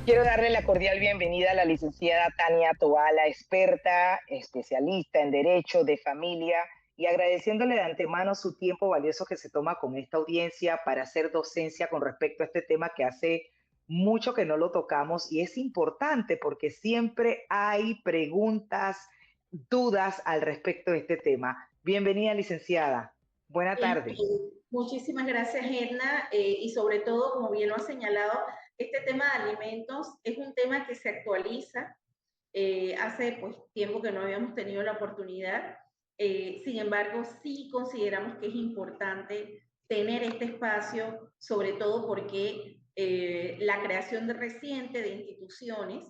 Quiero darle la cordial bienvenida a la licenciada Tania Toala, experta, especialista en Derecho de Familia, y agradeciéndole de antemano su tiempo valioso que se toma con esta audiencia para hacer docencia con respecto a este tema que hace mucho que no lo tocamos y es importante porque siempre hay preguntas, dudas al respecto de este tema. Bienvenida, licenciada. Buena Bien, tarde. muchísimas gracias, Edna, y sobre todo, como bien lo ha señalado, este tema de alimentos es un tema que se actualiza. Hace pues tiempo que no habíamos tenido la oportunidad. Sin embargo, sí consideramos que es importante tener este espacio, sobre todo porque la creación de reciente de instituciones,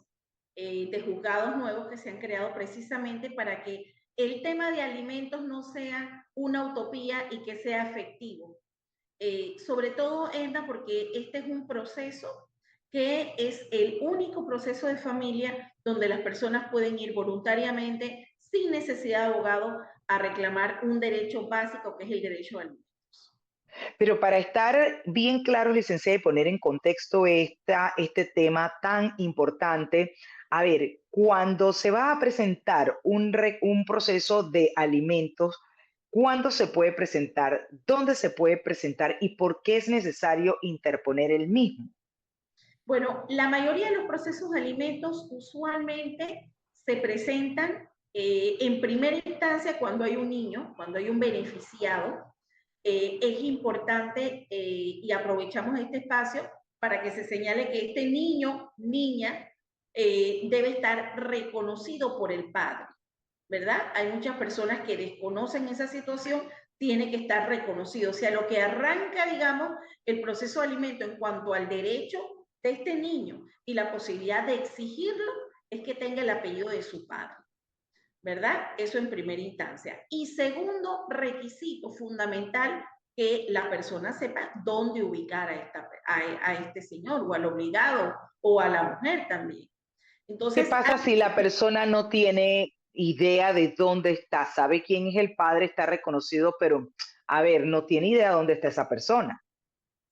de juzgados nuevos que se han creado precisamente para que el tema de alimentos no sea una utopía y que sea efectivo. Sobre todo, Edna, porque este es un proceso que es el único proceso de familia donde las personas pueden ir voluntariamente, sin necesidad de abogado, a reclamar un derecho básico que es el derecho al alimento. Pero para estar bien claro, licenciada, y poner en contexto este tema tan importante, a ver, cuando se va a presentar un proceso de alimentos, ¿cuándo se puede presentar? ¿Dónde se puede presentar? ¿Y por qué es necesario interponer el mismo? Bueno, la mayoría de los procesos de alimentos usualmente se presentan en primera instancia cuando hay un niño, cuando hay un beneficiado. Es importante y aprovechamos este espacio para que se señale que este niño, niña, debe estar reconocido por el padre, ¿verdad? Hay muchas personas que desconocen esa situación, tiene que estar reconocido. O sea, lo que arranca, digamos, el proceso de alimento en cuanto al derecho de este niño y la posibilidad de exigirlo es que tenga el apellido de su padre, ¿verdad? Eso en primera instancia. Y segundo requisito fundamental, que la persona sepa dónde ubicar a este señor o al obligado o a la mujer también. ¿Qué Entonces, pasa si la persona no tiene idea de dónde está? Sabe quién es el padre, está reconocido, pero a ver, no tiene idea de dónde está esa persona.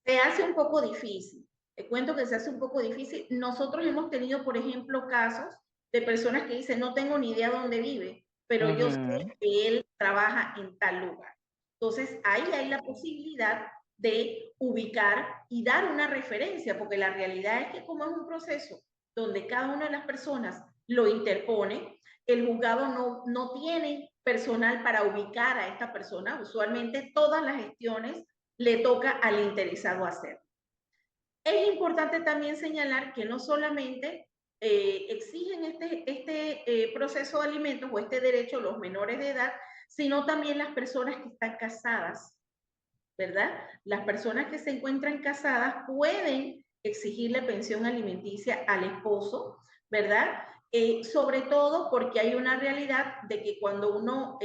se hace un poco difícil. Te cuento que se hace un poco difícil. Nosotros hemos tenido, por ejemplo, casos de personas que dicen, no tengo ni idea dónde vive, pero yo sé Ujú. que él trabaja en tal lugar. Entonces, ahí hay la posibilidad de ubicar y dar una referencia, porque la realidad es que como es un proceso donde cada una de las personas lo interpone, el juzgado no tiene personal para ubicar a esta persona. Usualmente todas las gestiones le toca al interesado hacer. Es importante también señalar que no solamente exigen este proceso de alimentos o este derecho los menores de edad, sino también las personas que están casadas, ¿verdad? Las personas que se encuentran casadas pueden exigirle pensión alimenticia al esposo, ¿verdad? Sobre todo porque hay una realidad de que cuando uno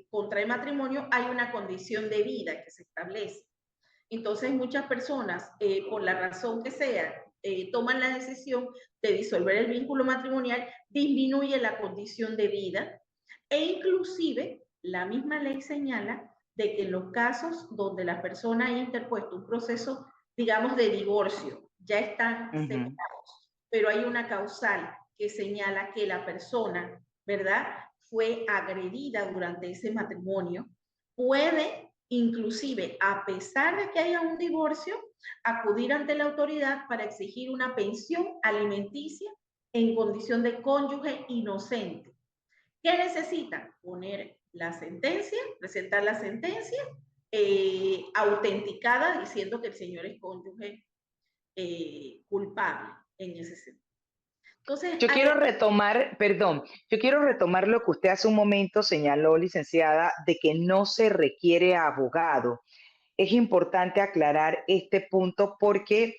contrae matrimonio hay una condición de vida que se establece. Entonces muchas personas, por la razón que sea, toman la decisión de disolver el vínculo matrimonial, disminuye la condición de vida e inclusive la misma ley señala de que en los casos donde la persona ha interpuesto un proceso, digamos, de divorcio, ya están Ujú. separados, pero hay una causal que señala que la persona, ¿verdad?, fue agredida durante ese matrimonio, puede inclusive, a pesar de que haya un divorcio, acudir ante la autoridad para exigir una pensión alimenticia en condición de cónyuge inocente. ¿Qué necesitan? Poner la sentencia, presentar la sentencia autenticada diciendo que el señor es cónyuge culpable en ese sentido. Entonces, Yo quiero retomar, perdón, yo quiero retomar lo que usted hace un momento señaló, licenciada, de que no se requiere abogado. Es importante aclarar este punto porque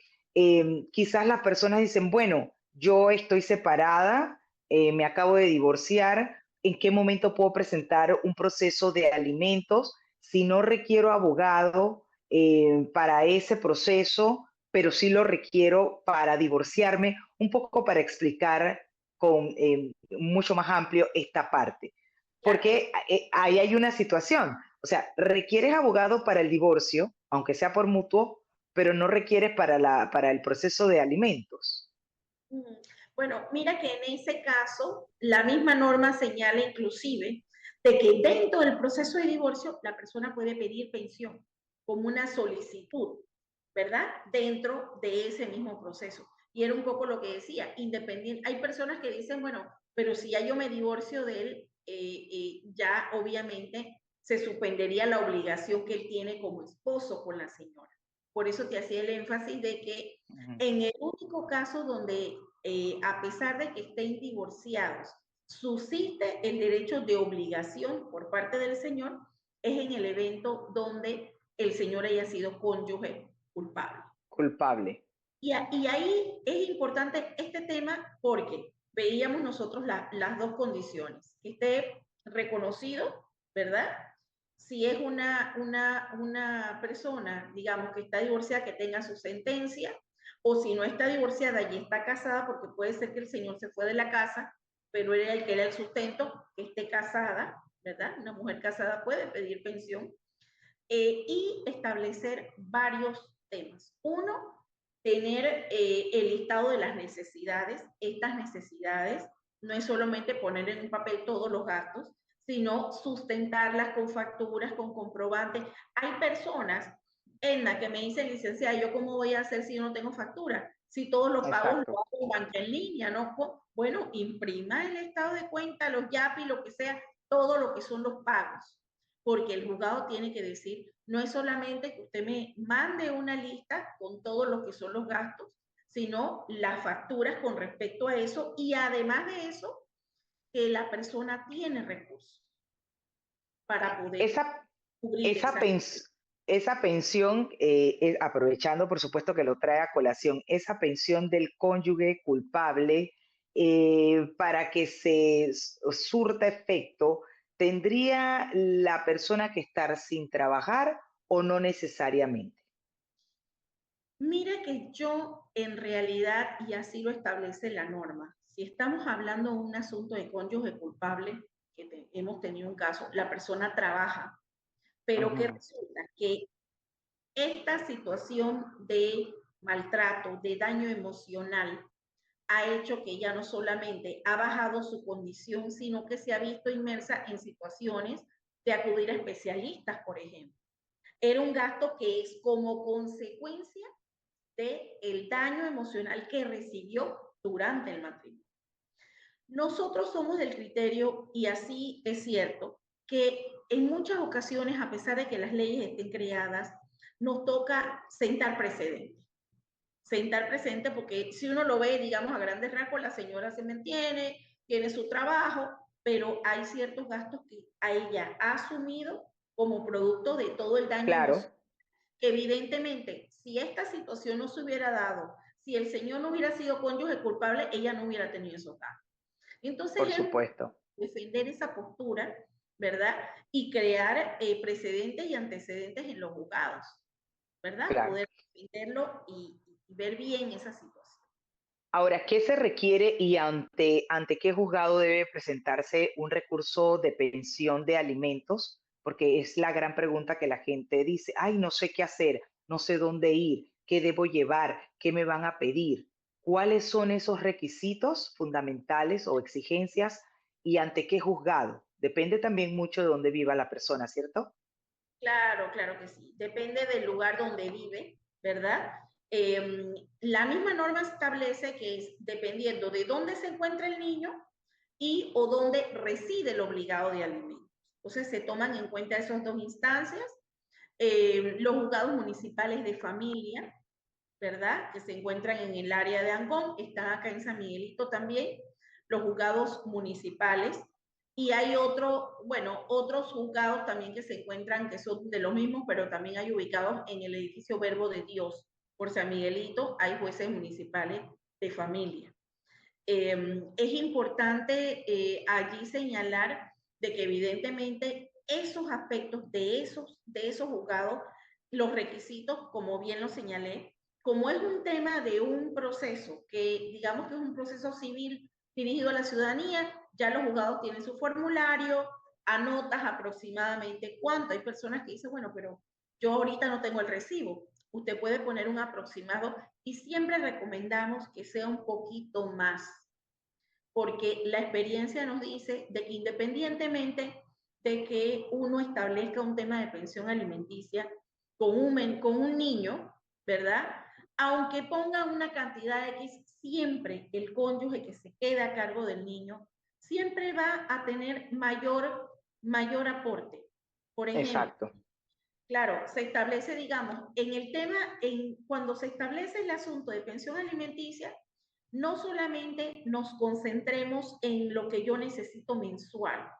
quizás las personas dicen, bueno, yo estoy separada, me acabo de divorciar, ¿en qué momento puedo presentar un proceso de alimentos si no requiero abogado para ese proceso, pero sí lo requiero para divorciarme? Un poco para explicar con mucho más amplio esta parte. ya, Porque ahí hay una situación. O sea, requieres abogado para el divorcio, aunque sea por mutuo, pero no requieres para el proceso de alimentos. Mm, Bueno, mira que en ese caso la misma norma señala inclusive de que dentro del proceso de divorcio la persona puede pedir pensión como una solicitud, ¿verdad? Dentro de ese mismo proceso. Y era un poco lo que decía, independiente, hay personas que dicen, bueno, pero si ya yo me divorcio de él, ya obviamente se suspendería la obligación que él tiene como esposo con la señora. Por eso te hacía el énfasis de que Ujú. en el único caso donde, a pesar de que estén divorciados, subsiste el derecho de obligación por parte del señor, es en el evento donde el señor haya sido cónyuge culpable. Culpable. Y ahí es importante este tema porque veíamos nosotros las dos condiciones, que esté reconocido, ¿verdad? Si es una persona, digamos, que está divorciada, que tenga su sentencia, o si no está divorciada y está casada, porque puede ser que el señor se fue de la casa, pero era el que era el sustento, que esté casada, ¿verdad? Una mujer casada puede pedir pensión, y establecer varios temas. Uno, tener el listado de las necesidades. Estas necesidades no es solamente poner en un papel todos los gastos, sino sustentarlas con facturas, con comprobantes. Hay personas en las que me dicen, licenciada, ¿yo cómo voy a hacer si yo no tengo factura? Si todos los pagos los Exacto. hago en banca en línea, ¿no? Bueno, imprima el estado de cuenta, los YAPI, lo que sea, todo lo que son los pagos, porque el juzgado tiene que decir, no es solamente que usted me mande una lista con todo lo que son los gastos, sino las facturas con respecto a eso y además de eso, que la persona tiene recursos para poder Esa, cubrir esa, esa. pens- esa pensión, aprovechando por supuesto que lo trae a colación, esa pensión del cónyuge culpable, para que surta efecto, ¿tendría la persona que estar sin trabajar o no necesariamente? Mira que yo en realidad, y así lo establece la norma, si estamos hablando de un asunto de cónyuge culpable, que hemos tenido un caso, la persona trabaja, pero que Ujú. resulta que esta situación de maltrato, de daño emocional, ha hecho que ella no solamente ha bajado su condición, sino que se ha visto inmersa en situaciones de acudir a especialistas, por ejemplo. Era un gasto que es como consecuencia del daño emocional que recibió durante el matrimonio. Nosotros somos del criterio, y así es cierto, que en muchas ocasiones, a pesar de que las leyes estén creadas, nos toca sentar precedentes. Sentar presente porque si uno lo ve, digamos, a grandes rasgos, la señora se mantiene, tiene su trabajo, pero hay ciertos gastos que a ella ha asumido como producto de todo el daño emocional. Claro, Evidentemente, si esta situación no se hubiera dado, si el señor no hubiera sido cónyuge culpable, ella no hubiera tenido esos gastos. Entonces, por es supuesto. defender esa postura, ¿verdad? Y crear precedentes y antecedentes en los juzgados, ¿verdad? Claro. Poder defenderlo y ver bien esa situación. Ahora, ¿qué se requiere y ante qué juzgado debe presentarse un recurso de pensión de alimentos? Porque es la gran pregunta que la gente dice, ay, no sé qué hacer, no sé dónde ir, qué debo llevar, qué me van a pedir. ¿Cuáles son esos requisitos fundamentales o exigencias y ante qué juzgado? Depende también mucho de dónde viva la persona, ¿cierto? Claro, claro que sí. Depende del lugar donde vive, ¿verdad? La misma norma establece que es dependiendo de dónde se encuentra el niño y o dónde reside el obligado de alimentos. Entonces se toman en cuenta esas dos instancias. Los juzgados municipales de familia, ¿verdad? Que se encuentran en el área de Angón, están acá en San Miguelito también, los juzgados municipales. Y hay otros juzgados también que se encuentran, que son de los mismos, pero también hay ubicados en el edificio Verbo de Dios. Por San Miguelito hay jueces municipales de familia. Es importante allí señalar de que evidentemente esos aspectos de esos juzgados, los requisitos, como bien lo señalé, como es un tema de un proceso que digamos que es un proceso civil dirigido a la ciudadanía, ya los juzgados tienen su formulario, anotas aproximadamente cuánto. Hay personas que dicen, bueno, pero yo ahorita no tengo el recibo. usted puede poner un aproximado y siempre recomendamos que sea un poquito más, porque la experiencia nos dice de que independientemente de que uno establezca un tema de pensión alimenticia con un niño, ¿verdad? Aunque ponga una cantidad X, siempre el cónyuge que se queda a cargo del niño siempre va a tener mayor aporte. Por ejemplo, Exacto. claro, se establece, digamos, en el tema, cuando se establece el asunto de pensión alimenticia, no solamente nos concentremos en lo que yo necesito mensual,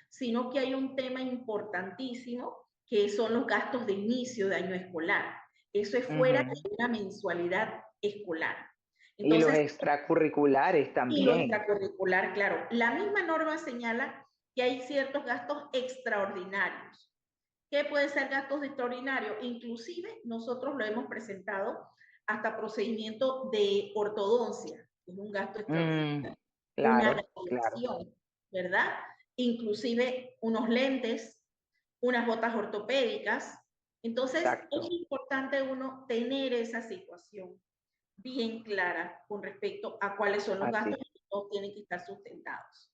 sino que hay un tema importantísimo que son los gastos de inicio de año escolar. Eso es fuera Ujú. de una mensualidad escolar. Y los Entonces, extracurriculares y lo también. extracurricular, claro. La misma norma señala que hay ciertos gastos extraordinarios. ¿Qué puede ser gastos extraordinarios? Inclusive nosotros lo hemos presentado hasta procedimiento de ortodoncia, es un gasto Mm, extraordinario, una claro, claro. graduación, ¿verdad? Inclusive unos lentes, unas botas ortopédicas. Entonces es Exacto. importante uno tener esa situación bien clara con respecto a cuáles son los Así. gastos que todos tienen que estar sustentados.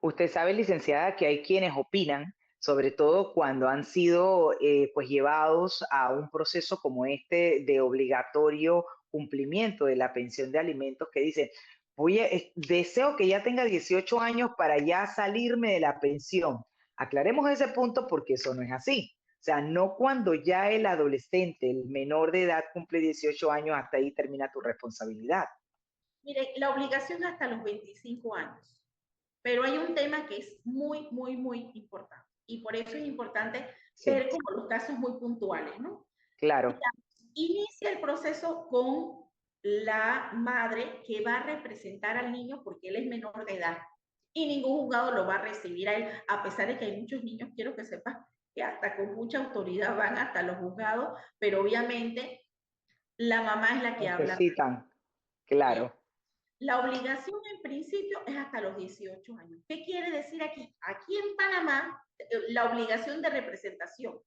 Usted sabe, licenciada, que hay quienes opinan, sobre todo cuando han sido pues llevados a un proceso como este de obligatorio cumplimiento de la pensión de alimentos, que dicen, deseo que ya tenga 18 años para ya salirme de la pensión. Aclaremos ese punto porque eso no es así. O sea, no cuando ya el adolescente, el menor de edad cumple 18 años, hasta ahí termina tu responsabilidad. Mire, la obligación es hasta los 25 años. Pero hay un tema que es muy importante. Y por eso es importante Sí, ver como los casos muy puntuales, ¿no? claro. Inicia el proceso con la madre que va a representar al niño porque él es menor de edad. Y ningún juzgado lo va a recibir a él, a pesar de que hay muchos niños, quiero que sepas, que hasta con mucha autoridad van hasta los juzgados, pero obviamente la mamá es la que habla. Necesitan, Bien. claro. La obligación en principio es hasta los 18 años. ¿Qué quiere decir aquí? Aquí en Panamá, la obligación de representación,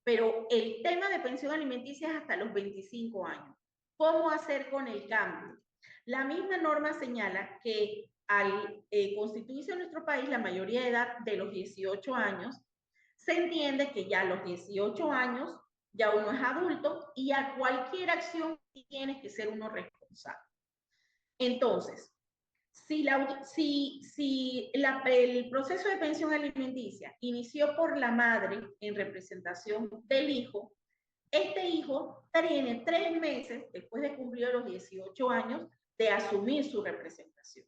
pero el tema de pensión alimenticia es hasta los 25 años. ¿Cómo hacer con el cambio? La misma norma señala que al constituirse en nuestro país la mayoría de edad de los 18 años, se entiende que ya a los 18 años ya uno es adulto y a cualquier acción tiene que ser uno responsable. Entonces, si el proceso de pensión alimenticia inició por la madre en representación del hijo, este hijo tiene 3 meses después de cumplir los 18 años de asumir su representación.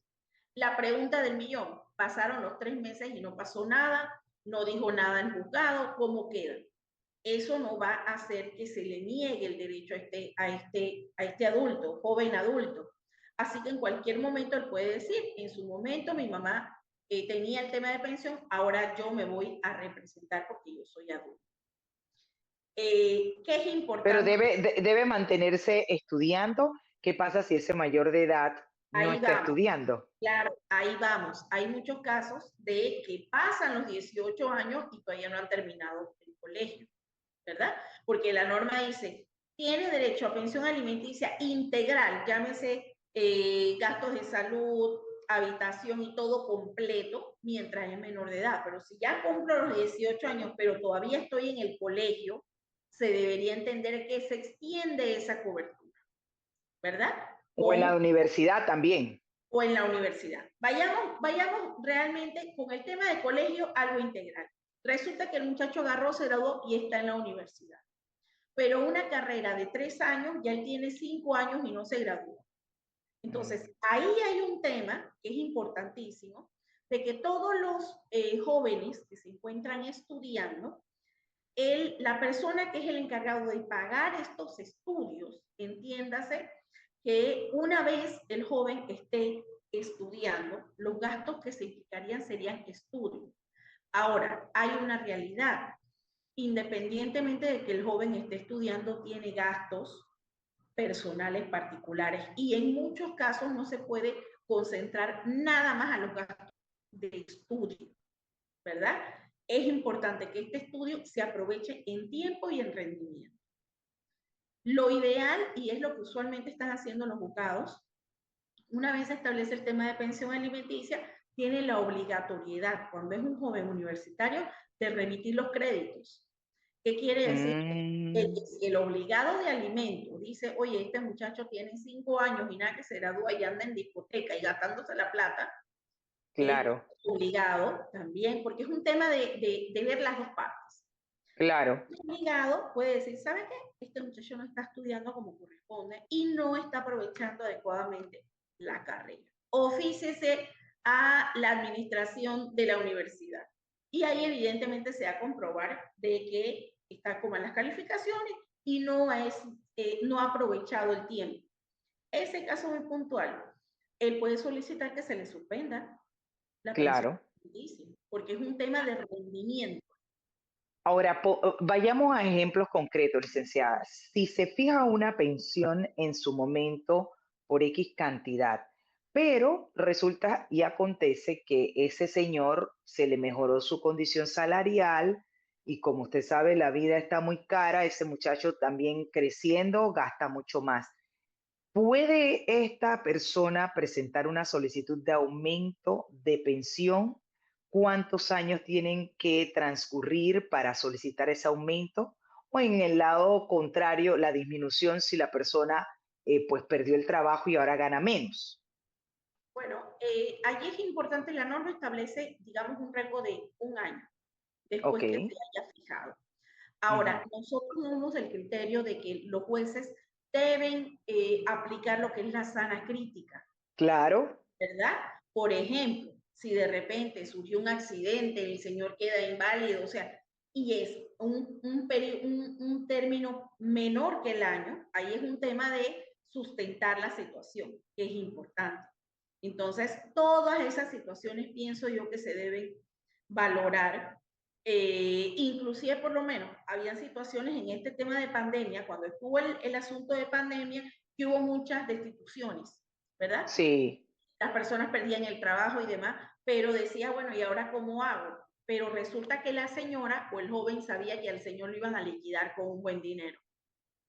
La pregunta del millón, pasaron los 3 meses y no pasó nada, no dijo nada en juzgado, ¿cómo queda? Eso no va a hacer que se le niegue el derecho a este adulto, joven adulto. Así que en cualquier momento él puede decir, en su momento mi mamá tenía el tema de pensión, ahora yo me voy a representar porque yo soy adulto. ¿Qué es Pero importante? debe mantenerse estudiando. ¿Qué pasa si ese mayor de edad no Ahí está vamos. estudiando? Claro, ahí vamos. Hay muchos casos de que pasan los 18 años y todavía no han terminado el colegio, ¿verdad? Porque la norma dice, tiene derecho a pensión alimenticia integral, llámese gastos de salud, habitación y todo completo mientras es menor de edad. Pero si ya cumplo los 18 años, pero todavía estoy en el colegio, se debería entender que se extiende esa cobertura, ¿verdad? O en la Con universidad también. o en la universidad. Vayamos realmente con el tema de colegio, algo integral. Resulta que el muchacho agarró, se graduó y está en la universidad. Pero una carrera de 3 años, ya él tiene 5 años y no se graduó. Mm. Entonces, ahí hay un tema que es importantísimo, de que todos los jóvenes que se encuentran estudiando, la persona que es el encargado de pagar estos estudios, entiéndase que una vez el joven esté estudiando, los gastos que se implicarían serían estudios. Ahora, hay una realidad. Independientemente de que el joven esté estudiando, tiene gastos personales particulares y en muchos casos no se puede concentrar nada más a los gastos de estudio, ¿verdad? Es importante que este estudio se aproveche en tiempo y en rendimiento. Lo ideal, y es lo que usualmente están haciendo los juzgados, una vez se establece el tema de pensión alimenticia, tiene la obligatoriedad, cuando es un joven universitario, de remitir los créditos. ¿Qué quiere decir? Que Mm, si el obligado de alimento dice, oye, este muchacho tiene 5 años y nada que se gradúa y anda en discoteca y gastándose la plata, es claro, obligado también, porque es un tema de ver las dos partes. claro. Obligado puede decir, ¿sabe qué? Este muchacho no está estudiando como corresponde y no está aprovechando adecuadamente la carrera. Ofícese a la administración de la universidad. Y ahí evidentemente se va a comprobar de que está como en las calificaciones y no ha aprovechado el tiempo. Ese caso muy puntual, él puede solicitar que se le suspenda la pensión Claro. porque es un tema de rendimiento. Ahora, vayamos a ejemplos concretos, licenciada. Si se fija una pensión en su momento por X cantidad, pero resulta y acontece que ese señor se le mejoró su condición salarial y como usted sabe, la vida está muy cara, ese muchacho también creciendo gasta mucho más. ¿Puede esta persona presentar una solicitud de aumento de pensión? ¿Cuántos años tienen que transcurrir para solicitar ese aumento? O en el lado contrario, la disminución si la persona pues perdió el trabajo y ahora gana menos. Bueno, allí es importante, la norma establece, digamos, un rango de 1 año Ok. después que se haya fijado. Ujú. Ahora, nosotros tenemos el criterio de que los jueces deben aplicar lo que es la sana crítica, Claro. ¿verdad? Por ejemplo, si de repente surgió un accidente, el señor queda inválido, o sea, y es un término menor que el año, ahí es un tema de sustentar la situación, que es importante. Entonces, todas esas situaciones pienso yo que se deben valorar. Inclusive, por lo menos, habían situaciones en este tema de pandemia, cuando estuvo el asunto de pandemia, que hubo muchas destituciones, ¿verdad? Sí. Las personas perdían el trabajo y demás, pero decía, bueno, ¿y ahora cómo hago? Pero resulta que la señora o el joven sabía que al señor lo iban a liquidar con un buen dinero.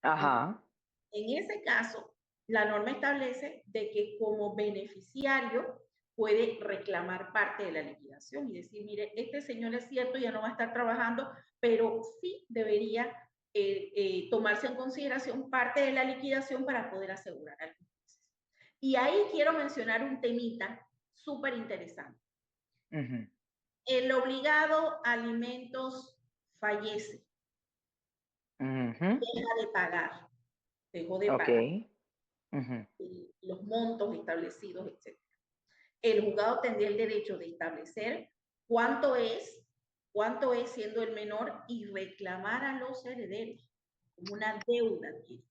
Ajá. En ese caso, la norma establece de que como beneficiario puede reclamar parte de la liquidación y decir, mire, este señor es cierto, ya no va a estar trabajando, pero sí debería tomarse en consideración parte de la liquidación para poder asegurar algo. Y ahí quiero mencionar un temita súper interesante. Ujú. El obligado a alimentos fallece, Ujú. deja de pagar, dejó de Ok. pagar Ujú. los montos establecidos, etc. El juzgado tendría el derecho de establecer cuánto es siendo el menor y reclamar a los herederos como una deuda adquirida.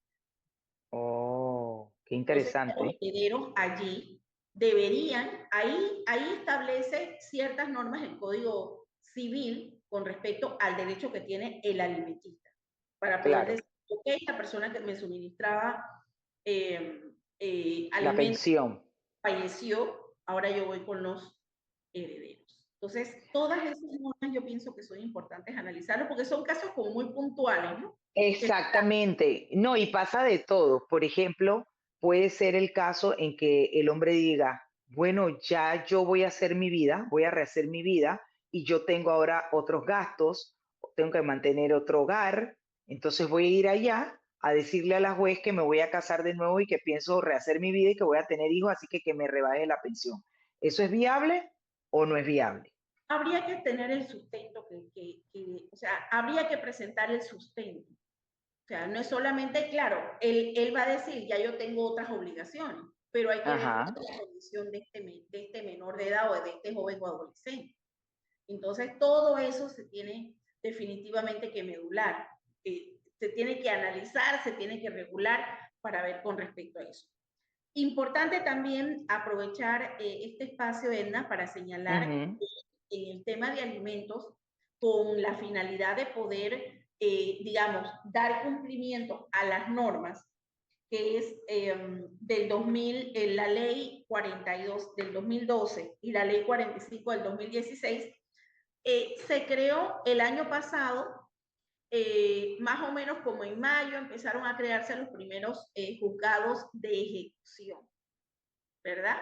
Oh, qué Entonces, los interesante. herederos allí deberían, ahí establece ciertas normas el Código Civil con respecto al derecho que tiene el alimentista, para poder Claro. decir, ok, la persona que me suministraba eh, La alimentos pensión. falleció, ahora yo voy con los herederos. Entonces, todas esas normas yo pienso que son importantes analizarlo porque son casos como muy puntuales, ¿no? Que Exactamente. No, y pasa de todo. Por ejemplo, puede ser el caso en que el hombre diga, bueno, ya yo voy a hacer mi vida, voy a rehacer mi vida y yo tengo ahora otros gastos, tengo que mantener otro hogar, entonces voy a ir allá a decirle a la juez que me voy a casar de nuevo y que pienso rehacer mi vida y que voy a tener hijos, así que me rebaje la pensión. ¿Eso es viable o no es viable? habría que tener el sustento, o sea, habría que presentar el sustento. O sea, no es solamente, claro, él va a decir, ya yo tengo otras obligaciones, pero hay que ver Ajá. la condición de este menor de edad o de este joven o adolescente. Entonces, todo eso se tiene definitivamente que medular, se tiene que analizar, se tiene que regular para ver con respecto a eso. Importante también aprovechar este espacio, Edna, para señalar Ujú. en el tema de alimentos con la finalidad de poder, digamos, dar cumplimiento a las normas, que es del 2000, la ley 42 del 2012 y la ley 45 del 2016, se creó el año pasado más o menos como en mayo empezaron a crearse los primeros juzgados de ejecución, ¿verdad?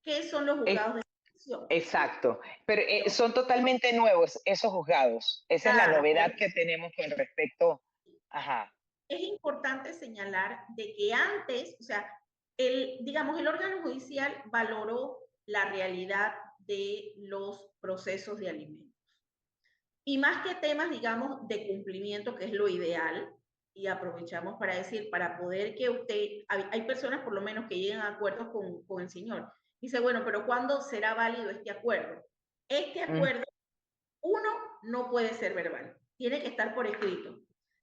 ¿Qué son los Es- juzgados de ejecución? exacto, pero son totalmente nuevos esos juzgados. Esa es la Claro, novedad que tenemos con respecto. Ajá. es importante señalar de que antes, o sea, digamos, el órgano judicial valoró la realidad de los procesos de alimentos. Y más que temas, digamos, de cumplimiento, que es lo ideal, y aprovechamos para decir, para poder que usted, hay personas por lo menos que llegan a acuerdos con el señor. Dice, bueno, pero ¿cuándo será válido este acuerdo? Este Mm, acuerdo, uno, no puede ser verbal, tiene que estar por escrito.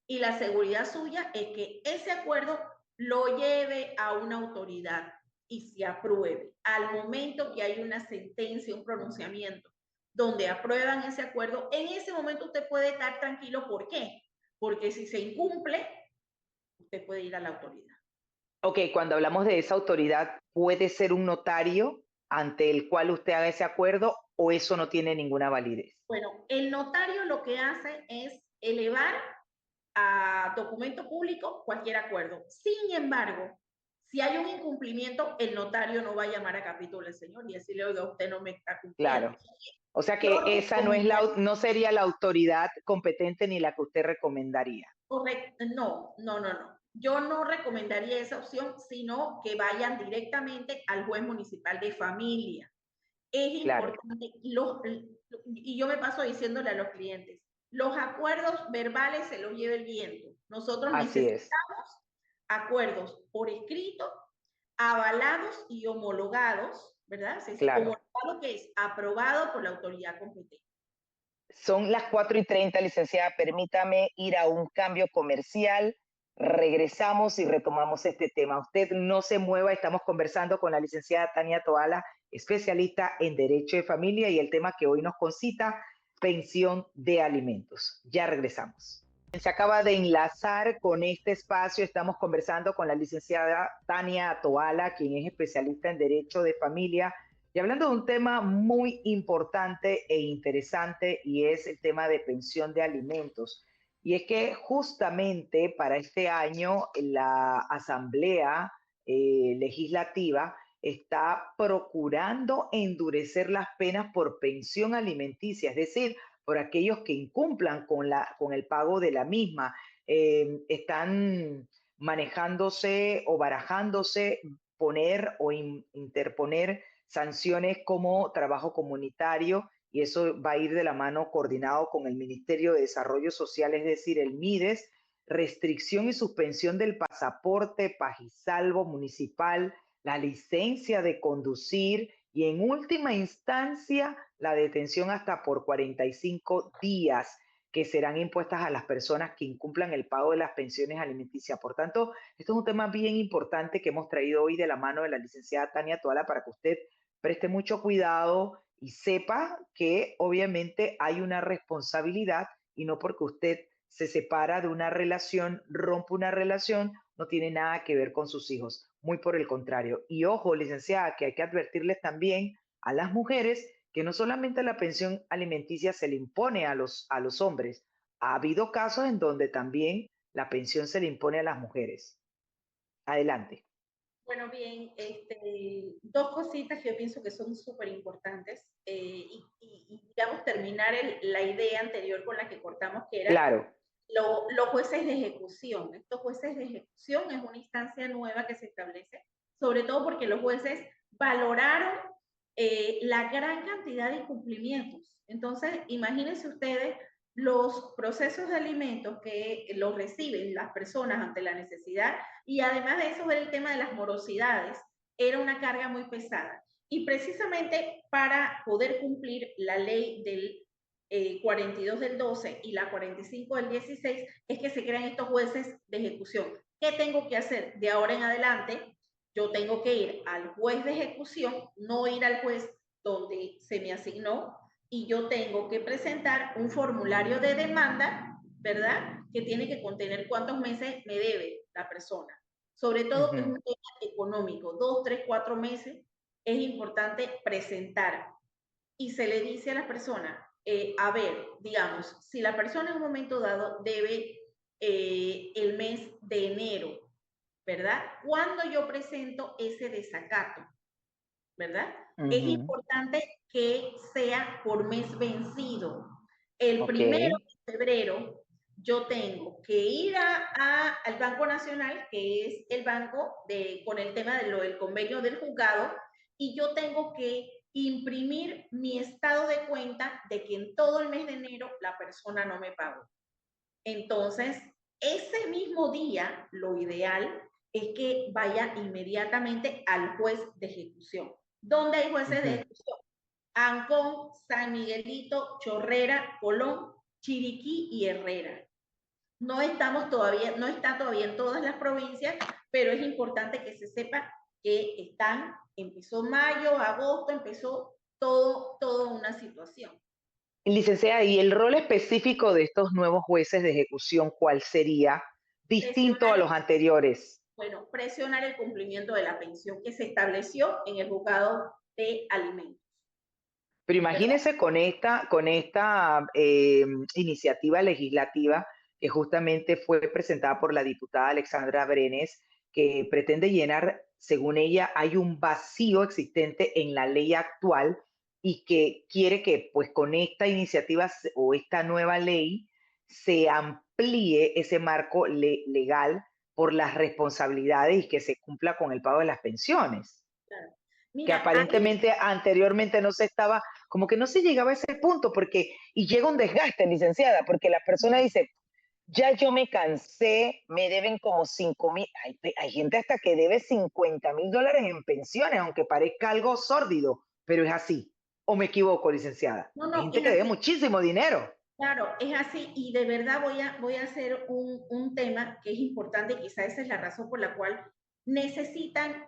Y la seguridad suya es que ese acuerdo lo lleve a una autoridad y se apruebe. Al momento que hay una sentencia, un pronunciamiento, donde aprueban ese acuerdo, en ese momento usted puede estar tranquilo. ¿Por qué? Porque si se incumple, usted puede ir a la autoridad. Ok, cuando hablamos de esa autoridad, ¿puede ser un notario ante el cual usted haga ese acuerdo o eso no tiene ninguna validez? Bueno, el notario lo que hace es elevar a documento público cualquier acuerdo. Sin embargo, si hay un incumplimiento, el notario no va a llamar a capítulo del señor y decirle, oiga, usted no me está cumpliendo. Claro. O sea Yo que esa no es recomendaría, no sería la autoridad competente ni la que usted recomendaría. correcto, no, no, no, no. Yo no recomendaría esa opción, sino que vayan directamente al juez municipal de familia. Es Claro, importante, y yo me paso diciéndole a los clientes, los acuerdos verbales se los lleva el viento. Nosotros así es. necesitamos acuerdos por escrito, avalados y homologados, ¿verdad? Es decir, Claro. homologado que es aprobado por la autoridad competente. Son las 4:30, licenciada. Permítame ir a un cambio comercial. Regresamos y retomamos este tema. Usted no se mueva. Estamos conversando con la licenciada Tania Toala, especialista en Derecho de Familia, y el tema que hoy nos concita, pensión de alimentos. Ya regresamos. Se acaba de enlazar con este espacio. Estamos conversando con la licenciada Tania Toala, quien es especialista en Derecho de Familia, y hablando de un tema muy importante e interesante, y es el tema de pensión de alimentos. Y es que justamente para este año la Asamblea Legislativa está procurando endurecer las penas por pensión alimenticia, es decir, por aquellos que incumplan con el pago de la misma. Están manejándose o barajándose poner o interponer sanciones como trabajo comunitario, y eso va a ir de la mano coordinado con el Ministerio de Desarrollo Social, es decir, el MIDES, restricción y suspensión del pasaporte, pagisalvo municipal, la licencia de conducir y en última instancia la detención hasta por 45 días que serán impuestas a las personas que incumplan el pago de las pensiones alimenticias. Por tanto, esto es un tema bien importante que hemos traído hoy de la mano de la licenciada Tania Toala para que usted preste mucho cuidado y sepa que obviamente hay una responsabilidad, y no porque usted se separa de una relación, rompe una relación, no tiene nada que ver con sus hijos. Muy por el contrario. Y ojo, licenciada, que hay que advertirles también a las mujeres que no solamente la pensión alimenticia se le impone a los hombres, ha habido casos en donde también la pensión se le impone a las mujeres. Adelante. Bueno, bien, dos cositas que yo pienso que son súper importantes y, digamos, terminar la idea anterior con la que cortamos, que era Claro. los jueces de ejecución. Estos jueces de ejecución es una instancia nueva que se establece, sobre todo porque los jueces valoraron la gran cantidad de incumplimientos. Entonces, imagínense ustedes los procesos de alimentos que los reciben las personas ante la necesidad, y además de eso ver el tema de las morosidades, era una carga muy pesada. Y precisamente para poder cumplir la ley del 42 del 12 y la 45 del 16 es que se crean estos jueces de ejecución. ¿Qué tengo que hacer? De ahora en adelante, yo tengo que ir al juez de ejecución, no ir al juez donde se me asignó, y yo tengo que presentar un formulario de demanda, ¿verdad? Que tiene que contener cuántos meses me debe la persona. Sobre todo que es Ujú. un tema económico, 2, 3, 4 meses, es importante presentar. Y se le dice a la persona, a ver, digamos, si la persona en un momento dado debe el mes de enero, ¿verdad? Cuando yo presento ese desacato, ¿verdad? Es Ujú. importante que sea por mes vencido. El Ok. 1 de febrero yo tengo que ir al Banco Nacional, que es el banco con el tema del convenio del juzgado, y yo tengo que imprimir mi estado de cuenta de que en todo el mes de enero la persona no me pagó. Entonces, ese mismo día, lo ideal es que vaya inmediatamente al juez de ejecución. ¿Dónde hay jueces de Ujú. ejecución? Ancón, San Miguelito, Chorrera, Colón, Chiriquí y Herrera. No estamos todavía, no está todavía en todas las provincias, pero es importante que se sepa que empezó mayo, agosto, empezó toda una situación. Licenciada, ¿y el rol específico de estos nuevos jueces de ejecución cuál sería distinto a Presionar los anteriores? Bueno, presionar el cumplimiento de la pensión que se estableció en el juzgado de alimentos, Pero ¿verdad? imagínese con esta iniciativa legislativa que justamente fue presentada por la diputada Alexandra Brenes, que pretende llenar, según ella, hay un vacío existente en la ley actual y que quiere que pues con esta iniciativa o esta nueva ley se amplíe ese marco legal por las responsabilidades y que se cumpla con el pago de las pensiones, Claro. que Mira, ahí, aparentemente anteriormente no se estaba, como que no se llegaba a ese punto, porque, y llega un desgaste, licenciada, porque la persona dice, ya yo me cansé, me deben como 5,000, hay gente hasta que debe $50,000 en pensiones, aunque parezca algo sórdido, pero es así. ¿O me equivoco, licenciada? no, Hay no, gente es que debe así, muchísimo dinero. claro, es así, y de verdad voy a hacer un tema que es importante, y quizá esa es la razón por la cual necesitan,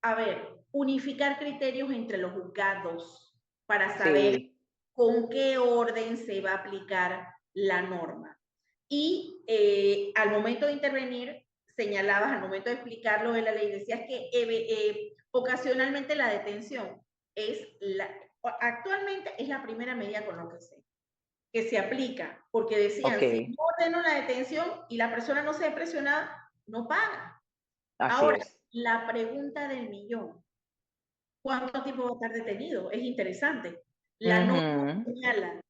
a ver, unificar criterios entre los juzgados para saber Sí, con qué orden se va a aplicar la norma. Y al momento de intervenir, señalabas, al momento de explicarlo de la ley, decías que ocasionalmente la detención actualmente es la primera medida con lo que se aplica, porque ok, decían, si no ordeno la detención y la persona no se ve presionada, no paga. así Ahora, es. la pregunta del millón, ¿cuánto tiempo va a estar detenido? Es interesante. Ujú.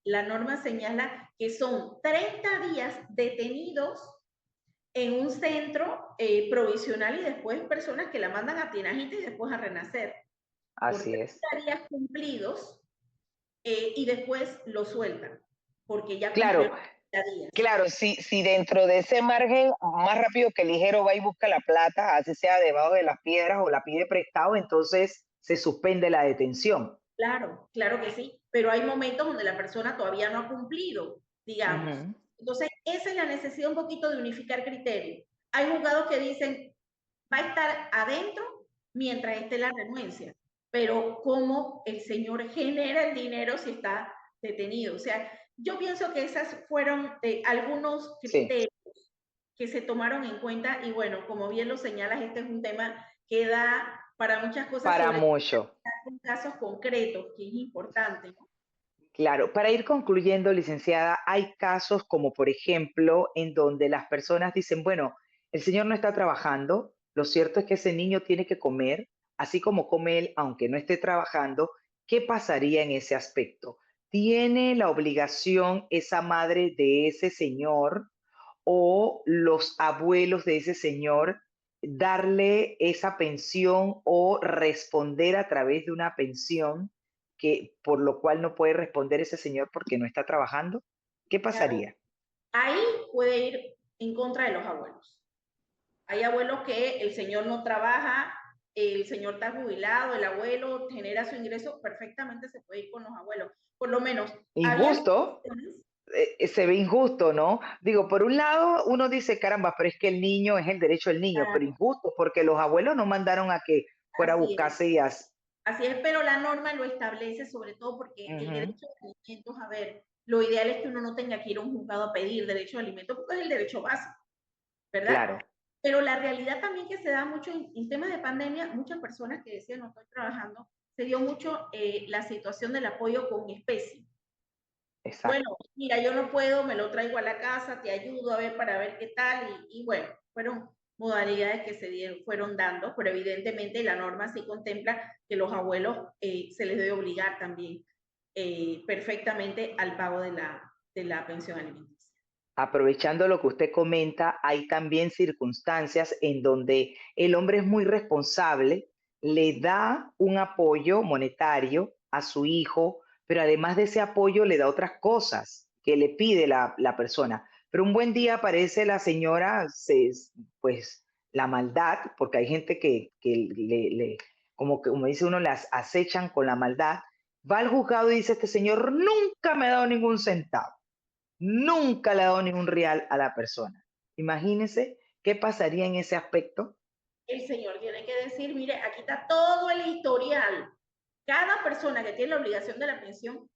La norma señala que son 30 días detenidos en un centro provisional y después personas que la mandan a Tinajita y después a Renacer. Por Así es. 30 días cumplidos y después lo sueltan, porque ya cumplió Claro, 30 días. claro, si dentro de ese margen, más rápido que ligero va y busca la plata, así sea debajo de las piedras o la pide prestado, entonces se suspende la detención. Claro, claro que sí, pero hay momentos donde la persona todavía no ha cumplido, digamos. Ujú. Entonces, esa es la necesidad un poquito de unificar criterios. Hay juzgados que dicen, va a estar adentro mientras esté la renuencia, pero ¿cómo el señor genera el dinero si está detenido? O sea, yo pienso que esas fueron algunos Sí, criterios que se tomaron en cuenta y bueno, como bien lo señalas, este es un tema que da para muchas cosas, para sobre todo mucho. en casos concretos, que es importante, ¿no? Claro, para ir concluyendo, licenciada, hay casos como, por ejemplo, en donde las personas dicen, bueno, el señor no está trabajando, lo cierto es que ese niño tiene que comer, así como come él, aunque no esté trabajando, ¿qué pasaría en ese aspecto? ¿Tiene la obligación esa madre de ese señor o los abuelos de ese señor darle esa pensión o responder a través de una pensión que por lo cual no puede responder ese señor porque no está trabajando? ¿Qué Claro, pasaría? ahí puede ir en contra de los abuelos. Hay abuelos que el señor no trabaja, el señor está jubilado, el abuelo genera su ingreso, perfectamente se puede ir con los abuelos. Por lo menos, había Injusto, se ve injusto, ¿no? Digo, por un lado uno dice, caramba, pero es que el niño es el derecho del niño, pero claro, injusto porque los abuelos no mandaron a que fuera a así es. buscarse y Así es, pero la norma lo establece sobre todo porque el Ujú. derecho de alimentos, a ver, lo ideal es que uno no tenga que ir a un juzgado a pedir derecho de alimentos porque es el derecho básico, ¿verdad? Claro, Pero la realidad también que se da mucho en temas de pandemia, muchas personas que decían no estoy trabajando, se dio mucho la situación del apoyo con especie. Bueno, exacto. mira, yo no puedo, me lo traigo a la casa, te ayudo a ver para ver qué tal, y bueno, fueron modalidades que se dieron, fueron dando, pero evidentemente la norma sí contempla que los abuelos se les debe obligar también perfectamente al pago de la pensión alimenticia. Aprovechando lo que usted comenta, hay también circunstancias en donde el hombre es muy responsable, le da un apoyo monetario a su hijo, pero además de ese apoyo le da otras cosas que le pide la persona. Pero un buen día aparece la señora, pues la maldad, porque hay gente que como, como dice uno, las acechan con la maldad, va al juzgado y dice, este señor nunca me ha dado ningún centavo. Nunca le ha dado ningún real a la persona. Imagínese qué pasaría en ese aspecto. El señor tiene que decir, mire, aquí está todo el historial. Cada persona que tiene la obligación de la pensión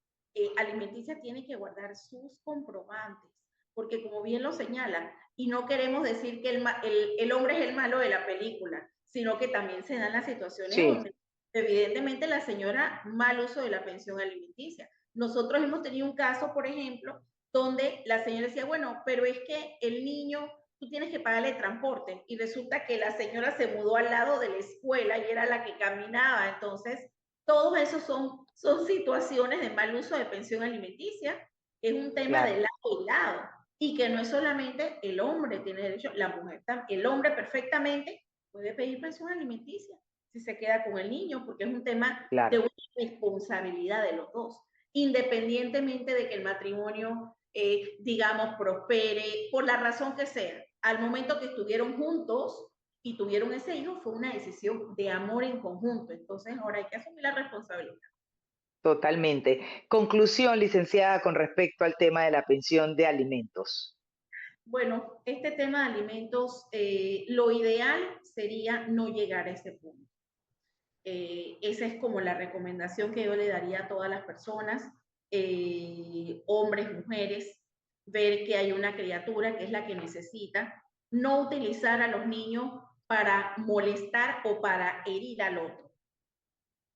alimenticia tiene que guardar sus comprobantes, porque como bien lo señalan, y no queremos decir que el hombre es el malo de la película, sino que también se dan las situaciones Sí, donde evidentemente la señora mal uso de la pensión alimenticia. Nosotros hemos tenido un caso, por ejemplo, donde la señora decía, bueno, pero es que el niño tú tienes que pagarle transporte. Y resulta que la señora se mudó al lado de la escuela y era la que caminaba. Entonces, todos esos son situaciones de mal uso de pensión alimenticia. Es un tema de claro, lado y lado. Y que no es solamente el hombre tiene derecho, la mujer también. El hombre perfectamente puede pedir pensión alimenticia si se queda con el niño, porque es un tema de claro. una responsabilidad de los dos, independientemente de que el matrimonio, digamos, prospere, por la razón que sea. Al momento que estuvieron juntos y tuvieron ese hijo, fue una decisión de amor en conjunto. Entonces, ahora hay que asumir la responsabilidad. Totalmente. Conclusión, licenciada, con respecto al tema de la pensión de alimentos. Bueno, este tema de alimentos, lo ideal sería no llegar a ese punto. Esa es como la recomendación que yo le daría a todas las personas, hombres, mujeres, ver que hay una criatura que es la que necesita, no utilizar a los niños para molestar o para herir al otro.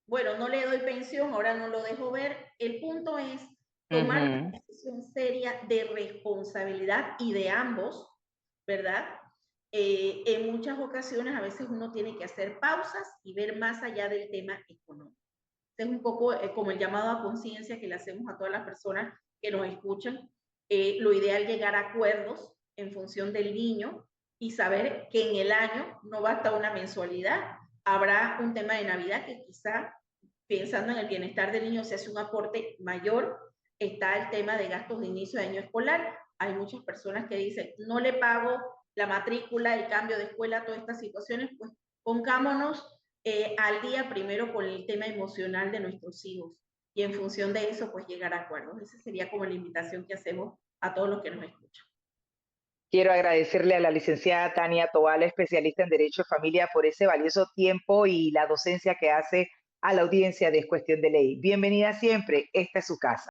Bueno, no le doy pensión, ahora no lo dejo ver. El punto es tomar Ujú. una decisión seria de responsabilidad y de ambos, ¿verdad? En muchas ocasiones a veces uno tiene que hacer pausas y ver más allá del tema económico. Es un poco como el llamado a conciencia que le hacemos a todas las personas que nos escuchan. Lo ideal es llegar a acuerdos en función del niño y saber que en el año no basta una mensualidad. Habrá un tema de Navidad que quizá, pensando en el bienestar del niño, se hace un aporte mayor. Está el tema de gastos de inicio de año escolar. Hay muchas personas que dicen, no le pago la matrícula, el cambio de escuela, todas estas situaciones, pues pongámonos al día primero con el tema emocional de nuestros hijos y en función de eso, pues llegar a acuerdos. Esa sería como la invitación que hacemos a todos los que nos escuchan. Quiero agradecerle a la licenciada Tania Toala, especialista en Derecho de Familia, por ese valioso tiempo y la docencia que hace a la audiencia de Es Cuestión de Ley. Bienvenida siempre, esta es su casa.